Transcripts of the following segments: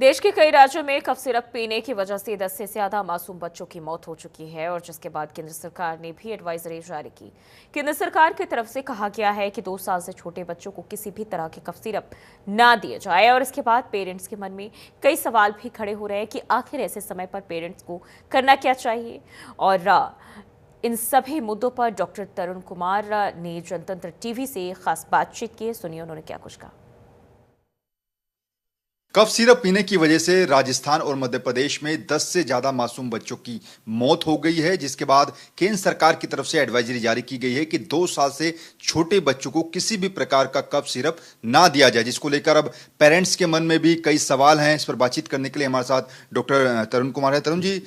देश के कई राज्यों में कफ सिरप पीने की वजह से 10 से ज्यादा मासूम बच्चों की मौत हो चुकी है और जिसके बाद केंद्र सरकार ने भी एडवाइजरी जारी की। केंद्र सरकार की तरफ से कहा गया है कि 2 साल से छोटे बच्चों को किसी भी तरह के कफ सिरप ना दिए जाए और इसके बाद पेरेंट्स के मन में कई सवाल भी खड़े हो रहे हैं कि आखिर ऐसे समय पर पेरेंट्स को करना क्या चाहिए। और इन सभी मुद्दों पर डॉक्टर तरुण कुमार ने जनतंत्र टीवी से खास बातचीत की। सुनिए उन्होंने क्या कुछ कहा। कफ सिरप पीने की वजह से राजस्थान और मध्य प्रदेश में 10 से ज्यादा मासूम बच्चों की मौत हो गई है, जिसके बाद केंद्र सरकार की तरफ से एडवाइजरी जारी की गई है कि 2 साल से छोटे बच्चों को किसी भी प्रकार का कफ सिरप ना दिया जाए, जिसको लेकर अब पेरेंट्स के मन में भी कई सवाल हैं। इस पर बातचीत करने के लिए हमारे साथ डॉक्टर तरुण कुमार है। तरुण जी,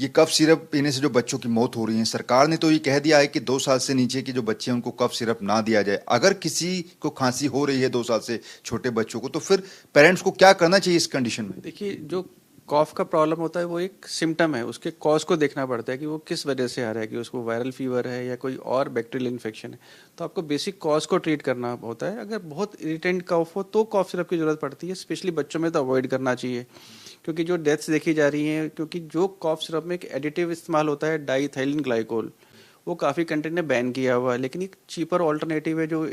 ये कफ सिरप पीने से जो बच्चों की मौत हो रही है, सरकार ने तो ये कह दिया है कि 2 साल से नीचे के जो बच्चे हैं उनको कफ सिरप ना दिया जाए। अगर किसी को खांसी हो रही है 2 साल से छोटे बच्चों को, तो फिर पेरेंट्स को क्या करना चाहिए इस कंडीशन में? देखिए, जो कॉफ का प्रॉब्लम होता है वो एक सिम्टम है, उसके कॉज को देखना पड़ता है कि वो किस वजह से आ रहा है, कि उसको वायरल फीवर है या कोई और बैक्टीरियल इन्फेक्शन है। तो आपको बेसिक कॉज को ट्रीट करना होता है। अगर बहुत इरिटेंट कॉफ हो तो कॉफ सिरप की जरूरत पड़ती है। स्पेशली बच्चों में तो अवॉइड करना चाहिए, क्योंकि जो डेथ्स देखी जा रही हैं, क्योंकि जो कॉफ सिरप में एक एडिटिव इस्तेमाल होता है डाईइथाइलिन ग्लाइकोल, वो काफ़ी कंट्री ने बैन किया हुआ है। लेकिन एक चीपर ऑल्टरनेटिव है जो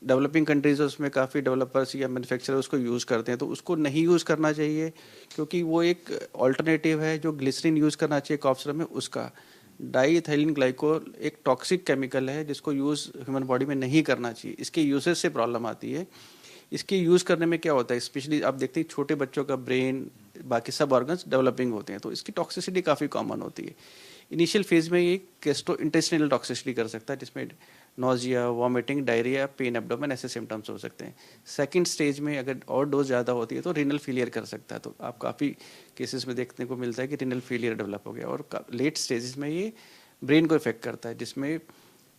डेवलपिंग कंट्रीज है, उसमें काफ़ी डेवलपर्स या मैन्युफैक्चरर उसको यूज़ करते हैं। तो उसको नहीं यूज़ करना चाहिए, क्योंकि वो एक ऑल्टरनेटिव है। जो ग्लिसरीन यूज़ करना चाहिए कॉफ सिरप में, उसका डाईइथाइलिन ग्लाइकोल एक टॉक्सिक केमिकल है जिसको यूज़ ह्यूमन बॉडी में नहीं करना चाहिए। इसके यूसेज से प्रॉब्लम आती है। इसके यूज़ करने में क्या होता है, स्पेशली आप देखते हैं छोटे बच्चों का ब्रेन, बाकी सब ऑर्गन्स डेवलपिंग होते हैं, तो इसकी टॉक्सिसिटी काफ़ी कॉमन होती है। इनिशियल फेज में ये गैस्ट्रोइंटेस्टाइनल टॉक्सिसिटी कर सकता है, जिसमें nausea, vomiting, diarrhoea, pen abdomen ऐसे सिम्टम्स हो सकते हैं। सेकंड स्टेज में अगर और डोज ज़्यादा होती है तो रीनल फेलियर कर सकता है। तो आप काफ़ी केसेस में देखने को मिलता है कि रीनल फेलियर डेवलप हो गया। और लेट स्टेजेस में ये ब्रेन को इफेक्ट करता है, जिसमें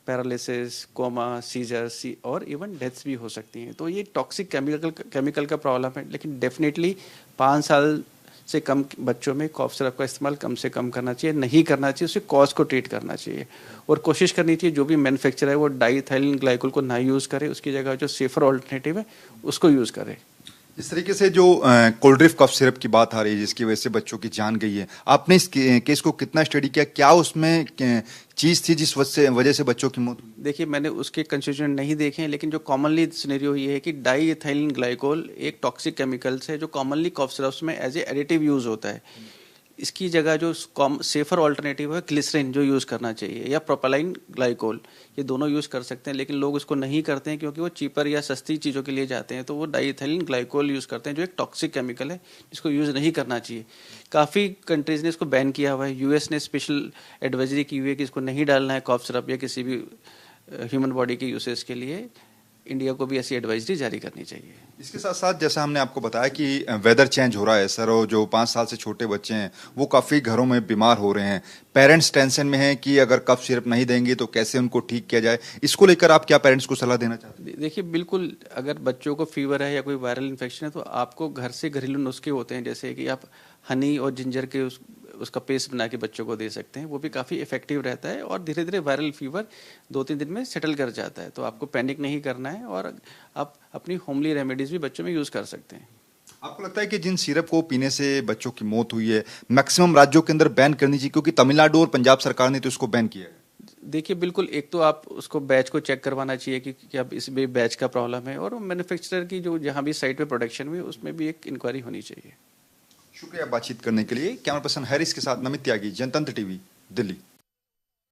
पैरालिसिस, कोमा, सीजर और इवन डेथ्स भी हो सकती हैं। तो ये टॉक्सिक केमिकल का प्रॉब्लम है। लेकिन डेफिनेटली 5 साल से कम बच्चों में कॉफ सिरप का इस्तेमाल कम से कम करना चाहिए, नहीं करना चाहिए। उससे कॉज को ट्रीट करना चाहिए और कोशिश करनी चाहिए जो भी मैन्युफैक्चरर है वो डाईइथाइलिन ग्लाइकोल को ना यूज़ करे, उसकी जगह जो सेफर ऑल्टरनेटिव है उसको यूज़ करे। इस तरीके से जो कोल्ड ड्रिफ्ट कफ सिरप की बात आ रही है जिसकी वजह से बच्चों की जान गई है, आपने इस केस को कितना स्टडी किया? क्या उसमें चीज़ थी जिस वजह से बच्चों की मौत हुई? देखिए, मैंने उसके कंस्टिट्यूएंट नहीं देखे हैं, लेकिन जो कॉमनली सिनेरियो ये है कि डाईइथाइलिन ग्लाइकोल एक टॉक्सिक केमिकल्स है जो कॉमनली कॉफ सिरप्स में एज ए एडिटिव यूज़ होता है। इसकी जगह जो सेफर ऑल्टरनेटिव है ग्लिसरीन जो यूज़ करना चाहिए, या प्रोपेलाइन ग्लाइकोल, ये दोनों यूज़ कर सकते हैं। लेकिन लोग उसको नहीं करते हैं क्योंकि वो चीपर या सस्ती चीज़ों के लिए जाते हैं, तो वो डाईइथाइलिन ग्लाइकोल यूज़ करते हैं जो एक टॉक्सिक केमिकल है जिसको यूज़ नहीं करना चाहिए। काफ़ी कंट्रीज़ ने इसको बैन किया हुआ है। यूएस ने स्पेशल एडवाइजरी की हुई है कि इसको नहीं डालना है कॉफ सिरप या किसी भी ह्यूमन बॉडी के यूसेज के लिए। इंडिया को भी ऐसी एडवाइजरी जारी करनी चाहिए। इसके साथ साथ जैसा हमने आपको बताया कि वेदर चेंज हो रहा है सर, और जो 5 साल से छोटे बच्चे हैं वो काफ़ी घरों में बीमार हो रहे हैं। पेरेंट्स टेंशन में हैं कि अगर कफ सिरप नहीं देंगे तो कैसे उनको ठीक किया जाए। इसको लेकर आप क्या पेरेंट्स को सलाह देना चाहते हैं? देखिए, बिल्कुल, अगर बच्चों को फीवर है या कोई वायरल इन्फेक्शन है तो आपको घर से घरेलू नुस्खे होते हैं, जैसे कि आप हनी और जिंजर के उसका पेस्ट बना के बच्चों को दे सकते हैं। वो भी काफ़ी इफेक्टिव रहता है और धीरे धीरे वायरल फीवर 2-3 दिन में सेटल कर जाता है। तो आपको पैनिक नहीं करना है और आप अपनी होमली रेमेडीज़ भी बच्चों में यूज़ कर सकते हैं। आपको लगता है कि जिन सिरप को पीने से बच्चों की मौत हुई है मैक्सिमम राज्यों के अंदर बैन करनी चाहिए, क्योंकि तमिलनाडु और पंजाब सरकार ने तो इसको बैन किया है? देखिए, बिल्कुल, एक तो आप उसको बैच को चेक करवाना चाहिए कि अब इस बैच का प्रॉब्लम है, और मैन्युफैक्चरर की जो जहाँ भी साइट पे प्रोडक्शन हुई उसमें भी एक इंक्वायरी होनी चाहिए। शुक्रिया बातचीत करने के लिए। कैमरा पर्सन हैरिस के साथ नमित त्यागी, जनतंत्र टीवी, दिल्ली।